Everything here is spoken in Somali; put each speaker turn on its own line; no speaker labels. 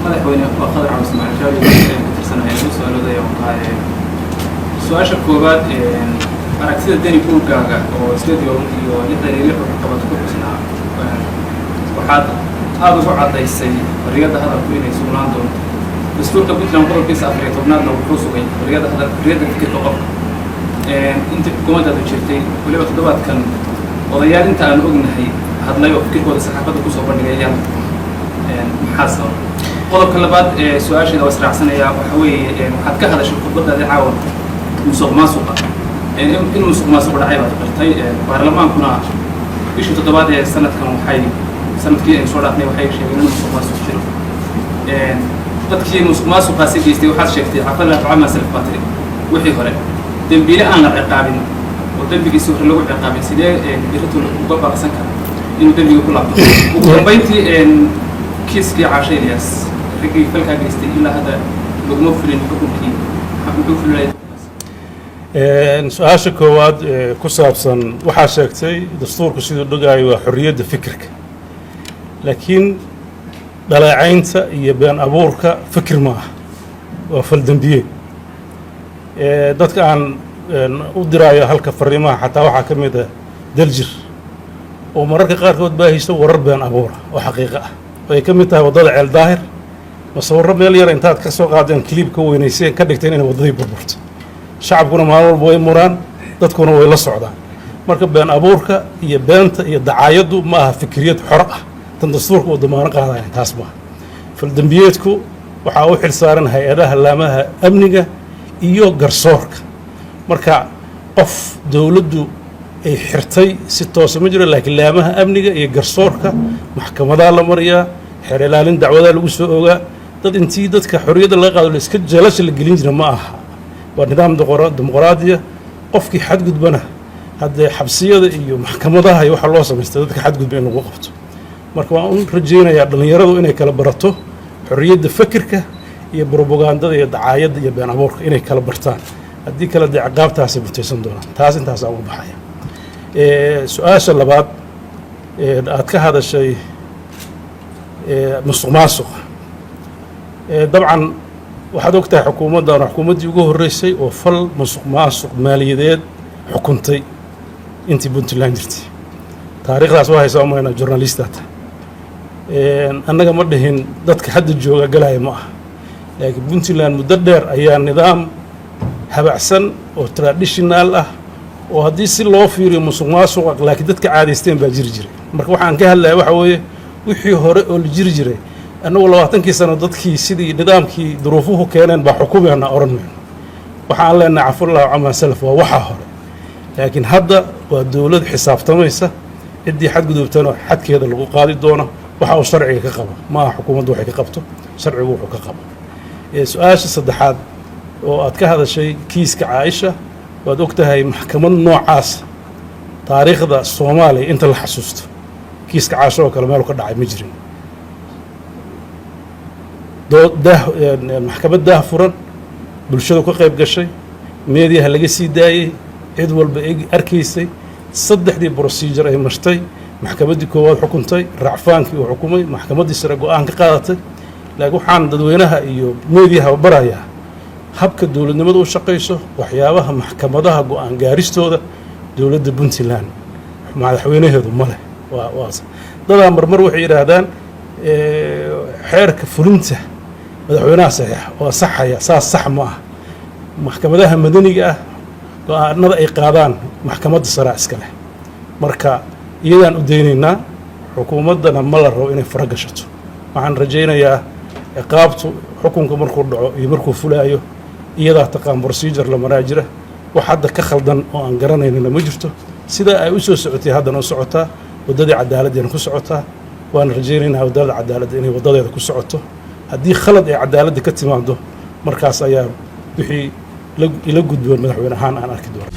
madaxweyne waa qadar cabdi ismaaciil shaari ka tirsanaya inuu su'aaloodayo su-aasha koowaad aragtida deni buuggaaga oo studio iyo lixdan iyo lix waxqabad ku xusnaa waxaad aada ugu caddaysay xorriyadda hadalku inay sugnaan doonto dastuurka puntland qodobkiisa 14aadna wuxuu sugay xorriyadda fikirka qofka intii xukuumaddaadu jirtay weliba toddobaadkan odayaal inta aan ognahay hadlay oo fikirkooda saxaafadda kusoo bandhigayaan maxaa sabab qodobka labaad su-aasheeda waa israacsanayaa waxa weeye waxaad ka hadashay khudbadaadi caawan musuq maasuqa in musuq maasuq dhacay baad qartay baarlamaankuna bishii toddobaad ee sanadkan sanadkii aynu soo dhaafnay waxay sheegeen in musuq maasuq jiro dadkii musuq maasuqaasi geystay waxaad sheegtay xafallah tucama salaf batri wixii hore dembiile aan la ciqaabin oo dembigiisi hore lagu ciqaabin sidee biritu uga baaqsan kara inuu dembiga ku laabto ugu dambayntii kiiskii caasha Ilyas ragii falkaa geystay ilaa hadda laguma fulin xukunkii muxuu fulay
su-aasha koowaad ku saabsan waxaa sheegtay dastuurku siduu dhogaayo waa xorriyadda fikirka laakiin dhaleecaynta iyo been abuurka fikir ma aha waa faldembiye dadka aan u diraayo halka fariimaha xataa waxaa ka mid ah daljir oo mararka qaarkood baahaysa warar been abuura oo xaqiiqo ah ay ka mid tahay waddada ceel daahir masawirro meel yar intaad ka soo qaadeen kiliib ka weynayseen ka dhigteen inay waddadii burburto shacabkuna maalin walba way muraan dadkuna way la socdaan marka been abuurka iyo beenta iyo dacaayaddu ma aha fikriyad xor ah tan dastuurka uu damaano qaadaya taas maaha faldembiyeedku waxaa u xil saaran hay-adaha laamaha amniga iyo garsoorka marka qof dowladdu ay xirtay si toosa ma jiro laakiin laamaha amniga iyo garsoorka maxkamadaa la mariyaa xeer ilaalin dacwadaa lagu soo ogaa dad intii dadka xorriyadda laga qaado la iska jeelasha la gelin jira ma aha waa nidaam dimuqraadiya qofkii xadgudbana haddee xabsiyada iyo maxkamadaha iyo waxa loo samaystay dadka xadgudba in lagu qabto marka waan u rajaynayaa dhallinyaradu inay kala barato xorriyadda fikirka iyo brobagandada iyo dacaayadda iyo been abuurka inay kala bartaan haddii kale dee ciqaabtaasay mutaysan doonaan taas intaasaan uga baxaya su-aasha labaad aad ka hadashay musuq maasuqa dabcan waxaad og tahay xukuumaddan waa xukuumaddii ugu horreysay oo fal musuq maasuq maaliyadeed xukuntay intii puntland jirtay taariikhdaas waa haysaa umaynaa journalistaata annaga ma dhihin dadka hadda jooga galaya ma aha laakiin puntland muddo dheer ayaa nidaam habacsan oo traditional ah oo haddii si loo fiiriyo musuq maasuqa laakiin dadka caadaysteen baa jiri jiray marka waxaan ka hadlaya waxa weeye wixii hore oo la jiri jiray annagu 20kii sano dadkii sidii nidaamkii duruufuhu keeneen baa xukumeena oran mayno waxaan leenahay cafurlahu camaa salaf waa waxaa hore laakiin hadda waa dowlad xisaabtamaysa ciddii xadgudubtana xadkeeda lagu qaadi doono waxa uu sharciga ka qabo ma aha xukuumaddu waxay ka qabto sharcigu wuxuu ka qabo su-aasha saddexaad oo aad ka hadashay kiiska caaisha waad og tahay maxkamad noocaas taariikhda soomaaliya inta la xasuusto kiiska caasho oo kale meel ka dhacay ma jirin maxkamad daah furan bulshadu ka qayb gashay meediyaha laga sii daayey cid walba arkaysay saddexdii procedure ay martay maxkamaddii koowaad xukuntay racfaankii uu xukumay maxkamaddii sare go-aan ka qaadatay laakiin waxaan dadweynaha iyo meediyaha barayaa habka dowladnimadu u shaqayso waxyaabaha maxkamadaha go-aan gaaristooda dowladda puntland madaxweynaheedu ma leh dadaa marmar waxay yidhaahdaan xeerka fulinta madaxweynaha saxiixa oo saxaya saas sax ma ah maxkamadaha madaniga ah go-aanada ay qaadaan maxkamadda sare iska leh marka iyadaan u daynaynaa xukuumaddana ma la rabo inay fara gashato waxaan rajaynayaa ciqaabtu xukunka markuu dhaco iyo markuu fulaayo iyadaa taqaan procedure la maraa jira wax hadda ka khaldan oo aan garanaynana ma jirto sidaa ay u soo socotay haddana u socotaa waddadii cadaaladdeena ku socotaa waan rajaynaynaa waddada cadaaladda inay waddadeeda ku socoto haddii khalad ay cadaaladda ka timaado markaas ayaa wixii ila gudboon madaxweyne ahaan aan arki doona